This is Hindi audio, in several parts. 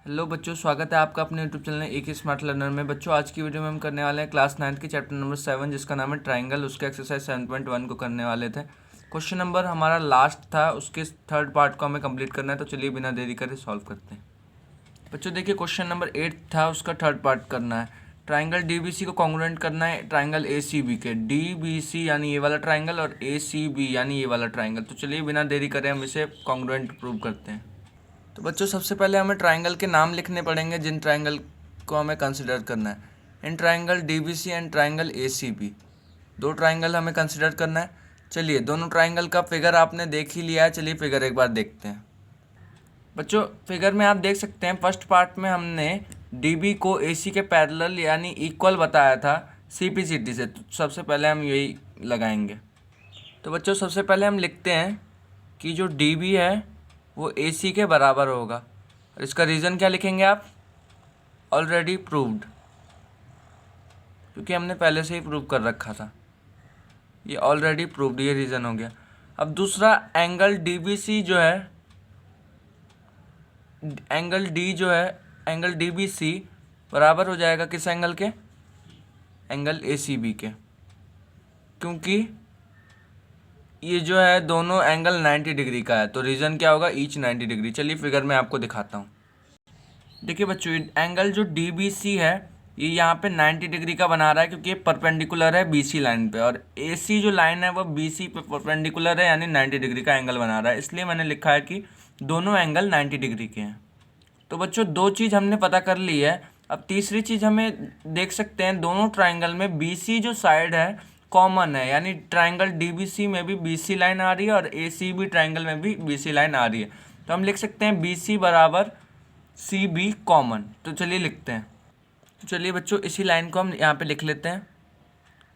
हेलो बच्चों, स्वागत है आपका अपने यूट्यूब चैनल एक स्मार्ट लर्नर में। बच्चों, आज की वीडियो में हम करने वाले हैं क्लास 9 के चैप्टर नंबर 7 जिसका नाम है ट्राइंगल। उसके एक्सरसाइज 7.1 को करने वाले थे। क्वेश्चन नंबर हमारा लास्ट था, उसके थर्ड पार्ट को हमें कंप्लीट करना है। तो चलिए बिना देरी करे सॉल्व करते हैं। बच्चों देखिए, क्वेश्चन नंबर 8 था, उसका थर्ड पार्ट करना है। ट्राइंगल डीबीसी को कॉन्ग्रुएंट करना है ट्राइंगल एसीबी के। डीबीसी यानी ये वाला ट्राइंगल और एसीबी यानी ये वाला ट्राइंगल। तो चलिए बिना देरी करे हम इसे कॉन्ग्रुएंट प्रूव करते हैं। तो बच्चों सबसे पहले हमें ट्राइंगल के नाम लिखने पड़ेंगे जिन ट्राइंगल को हमें कंसिडर करना है। In triangle DBC and triangle ACB, दो ट्राइंगल हमें कंसिडर करना है। चलिए, दोनों ट्राइंगल का फिगर आपने देख ही लिया है। चलिए फिगर एक बार देखते हैं। बच्चों फिगर में आप देख सकते हैं, फर्स्ट पार्ट में हमने डीबी को एसी के पैरेलल यानी इक्वल बताया था सीपीसीटी से। तो सबसे पहले हम यही लगाएंगे। तो बच्चों सबसे पहले हम लिखते हैं कि जो डीबी है वो एसी के बराबर होगा। और इसका रीज़न क्या लिखेंगे आप? ऑलरेडी प्रूव्ड, क्योंकि हमने पहले से ही प्रूव कर रखा था। ये ऑलरेडी प्रूव्ड, ये रीज़न हो गया। अब दूसरा एंगल डीबीसी जो है, एंगल डीबीसी बराबर हो जाएगा किस एंगल के? एंगल एसीबी के, क्योंकि ये जो है दोनों एंगल 90 डिग्री का है। तो रीज़न क्या होगा? Each 90 degree. चलिए फिगर में आपको दिखाता हूँ। देखिए बच्चों, एंगल जो डीबीसी है ये यहाँ पे 90 डिग्री का बना रहा है, क्योंकि ये परपेंडिकुलर है बीसी लाइन पे। और एसी जो लाइन है वो बीसी पे परपेंडिकुलर है, यानी 90 डिग्री का एंगल बना रहा है। इसलिए मैंने लिखा है कि दोनों एंगल 90 डिग्री के हैं। तो बच्चों दो चीज़ हमने पता कर ली है। अब तीसरी चीज़ हमें देख सकते हैं, दोनों ट्राइंगल में बीसी जो साइड है कॉमन है, यानी ट्राइंगल डीबीसी में भी बीसी लाइन आ रही है और एसीबी ट्राइंगल में भी बीसी लाइन आ रही है। तो हम लिख सकते हैं बीसी बराबर सी बी कॉमन। तो चलिए लिखते हैं। तो चलिए बच्चों इसी लाइन को हम यहाँ पे लिख लेते हैं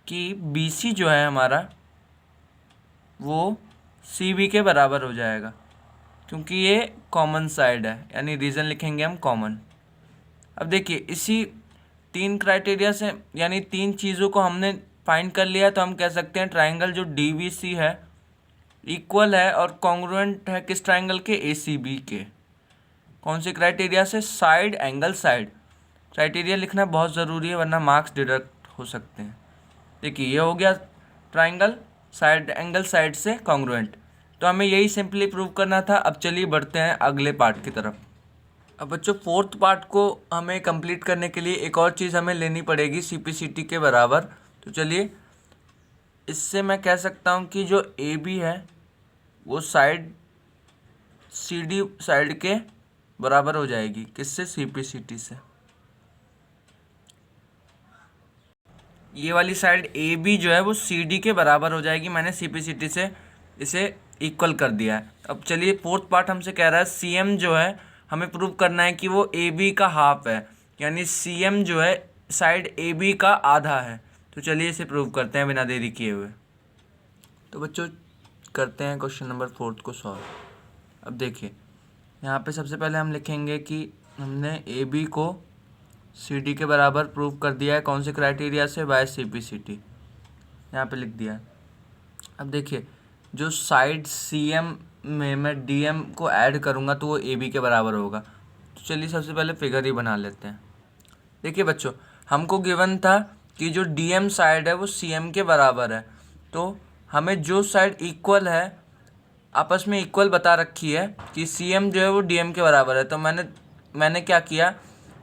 कि बी सी जो है हमारा वो सी बी के बराबर हो जाएगा, क्योंकि ये कॉमन साइड है, यानी रीज़न लिखेंगे हम कॉमन। अब देखिए, इसी तीन क्राइटेरिया से यानी तीन चीज़ों को हमने फाइंड कर लिया। तो हम कह सकते हैं ट्राइंगल जो डी बी सी है इक्वल है और कॉन्ग्रुएंट है किस ट्राइंगल के? ए सी बी के। कौन से क्राइटेरिया से? Side, angle, side. क्राइटेरिया लिखना बहुत ज़रूरी है, वरना मार्क्स डिडक्ट हो सकते हैं। देखिए ये हो गया ट्राइंगल साइड, एंगल, साइड से कॉन्ग्रुएंट। तो हमें यही सिंपली प्रूव करना था। अब चलिए बढ़ते हैं अगले पार्ट की तरफ। अब बच्चों फोर्थ पार्ट को हमें कंप्लीट करने के लिए एक और चीज़ हमें लेनी पड़ेगी सीपीसीटी के बराबर। तो चलिए, इससे मैं कह सकता हूँ कि जो ए बी है वो साइड सी डी साइड के बराबर हो जाएगी। किससे? सीपीसीटी से। ये वाली साइड ए बी जो है वो सी डी के बराबर हो जाएगी। मैंने सीपीसीटी से इसे इक्वल कर दिया है। अब चलिए फोर्थ पार्ट हमसे कह रहा है सी एम जो है हमें प्रूव करना है कि वो ए बी का हाफ है, यानी सी एम जो है साइड ए बी का आधा है। तो चलिए इसे प्रूव करते हैं बिना देरी किए हुए। तो बच्चों करते हैं क्वेश्चन नंबर 4 को सॉल्व। अब देखिए, यहाँ पे सबसे पहले हम लिखेंगे कि हमने ए बी को सी डी के बराबर प्रूव कर दिया है। कौन से क्राइटेरिया से? By C P C T. यहाँ पर लिख दिया है। अब देखिए, जो साइड सी एम में मैं डी एम को ऐड करूँगा तो वो ए बी के बराबर होगा। तो चलिए सबसे पहले फिगर ही बना लेते हैं। देखिए बच्चों, हमको गिवन था कि जो डी एम साइड है वो सी एम के बराबर है। तो हमें जो साइड इक्वल है, आपस में इक्वल बता रखी है कि सी एम जो है वो डी एम के बराबर है। तो मैंने क्या किया,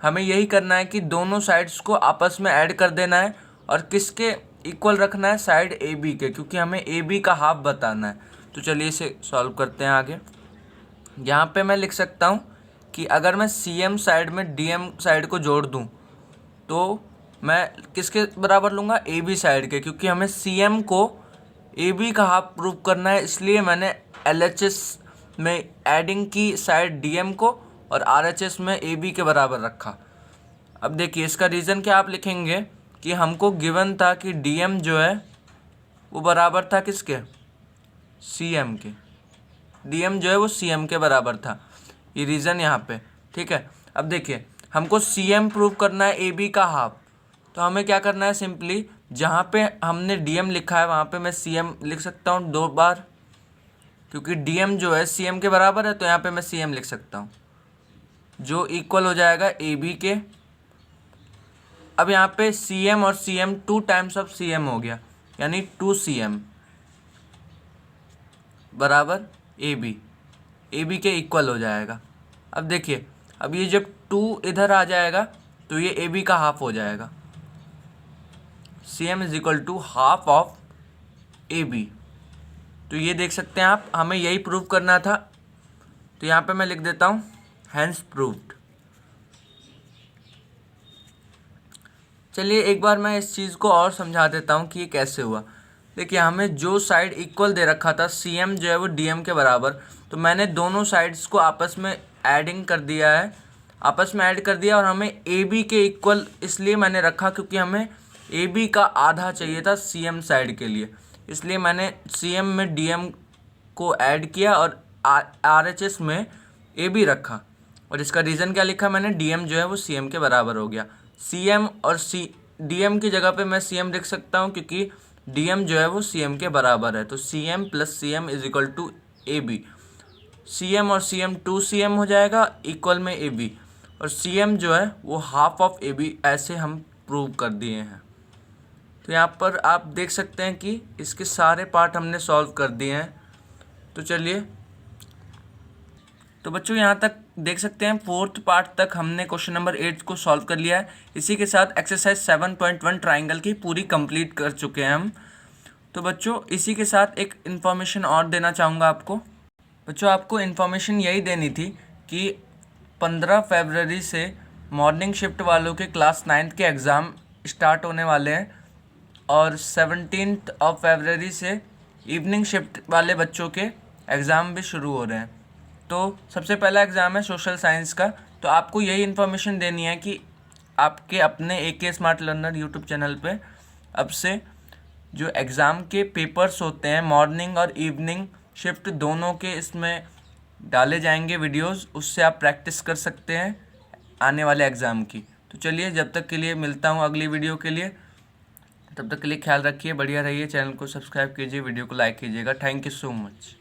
हमें यही करना है कि दोनों साइड्स को आपस में ऐड कर देना है और किसके इक्वल रखना है? साइड ए बी के, क्योंकि हमें ए बी का हाफ बताना है। तो चलिए इसे सॉल्व करते हैं आगे। यहाँ पे मैं लिख सकता हूँ कि अगर मैं सी एम साइड में डी एम साइड को जोड़ दूँ तो मैं किसके बराबर लूँगा? ए बी साइड के, क्योंकि हमें सी एम को ए बी का हाफ प्रूव करना है। इसलिए मैंने एल एच एस में एडिंग की साइड डी एम को और आर एच एस में ए बी के बराबर रखा। अब देखिए, इसका रीज़न क्या आप लिखेंगे कि हमको गिवन था कि डी एम जो है वो बराबर था किसके? सी एम के। डी एम जो है वो सी एम के बराबर था, ये रीज़न यहाँ पे। ठीक है, अब देखिए हमको सी एम प्रूव करना है ए बी का हाफ। तो हमें क्या करना है? सिंपली जहाँ पे हमने डी एम लिखा है वहाँ पे मैं सी एम लिख सकता हूँ 2 बार, क्योंकि डी एम जो है सी एम के बराबर है। तो यहाँ पे मैं सी एम लिख सकता हूँ। जो इक्वल हो जाएगा ए बी के। अब यहाँ पे सी एम और C M 2 times of C M हो गया, यानी 2 सी एम बराबर ए बी के इक्वल हो जाएगा। अब देखिए, अब ये जब 2 इधर आ जाएगा तो ये ए बी का हाफ हो जाएगा। C M is equal to half of A B. तो ये देख सकते हैं आप, हमें यही प्रूव करना था, तो यहाँ पे मैं लिख देता हूँ हैंस प्रूव्ड। चलिए एक बार मैं इस चीज़ को और समझा देता हूँ कि ये कैसे हुआ। देखिए, हमें जो साइड इक्वल दे रखा था सी एम जो है वो डी एम के बराबर, तो मैंने दोनों साइड्स को आपस में ऐड कर दिया और हमें ए बी के इक्वल इसलिए मैंने रखा क्योंकि हमें ए बी का आधा चाहिए था सी एम साइड के लिए, इसलिए मैंने सी एम में डी एम को ऐड किया और आर एच एस में ए बी रखा। और इसका रीज़न क्या लिखा मैंने, डी एम जो है वो सी एम के बराबर हो गया। सी एम और डी एम की जगह पे मैं सी एम लिख सकता हूँ क्योंकि डी एम जो है वो सी एम के बराबर है, तो C M plus C M is equal to A B. C M और सी एम 2 सी एम हो जाएगा इक्वल में ए बी, और सी एम जो है वो हाफ ऑफ ए बी, ऐसे हम प्रूव कर दिए हैं। तो यहाँ पर आप देख सकते हैं कि इसके सारे पार्ट हमने सॉल्व कर दिए हैं। तो चलिए, तो बच्चों यहाँ तक देख सकते हैं 4th पार्ट तक हमने क्वेश्चन नंबर 8 को सॉल्व कर लिया है। इसी के साथ एक्सरसाइज 7.1 ट्राइंगल की पूरी कंप्लीट कर चुके हैं हम। तो बच्चों इसी के साथ एक इन्फॉर्मेशन और देना चाहूँगा आपको। बच्चों आपको इन्फॉर्मेशन यही देनी थी कि 15 फरवरी से मॉर्निंग शिफ्ट वालों के क्लास 9th के एग्ज़ाम स्टार्ट होने वाले हैं और 17 फरवरी से इवनिंग शिफ्ट वाले बच्चों के एग्ज़ाम भी शुरू हो रहे हैं। तो सबसे पहला एग्ज़ाम है सोशल साइंस का। तो आपको यही इन्फॉर्मेशन देनी है कि आपके अपने AK smart learner YouTube channel पे अब से जो एग्ज़ाम के पेपर्स होते हैं मॉर्निंग और इवनिंग शिफ्ट दोनों के इसमें डाले जाएंगे वीडियोस, उससे आप प्रैक्टिस कर सकते हैं आने वाले एग्ज़ाम की। तो चलिए, जब तक के लिए मिलता हूँ अगली वीडियो के लिए, तब तक के लिए ख्याल रखिए, बढ़िया रहिए, चैनल को सब्सक्राइब कीजिए, वीडियो को लाइक कीजिएगा। Thank you so much.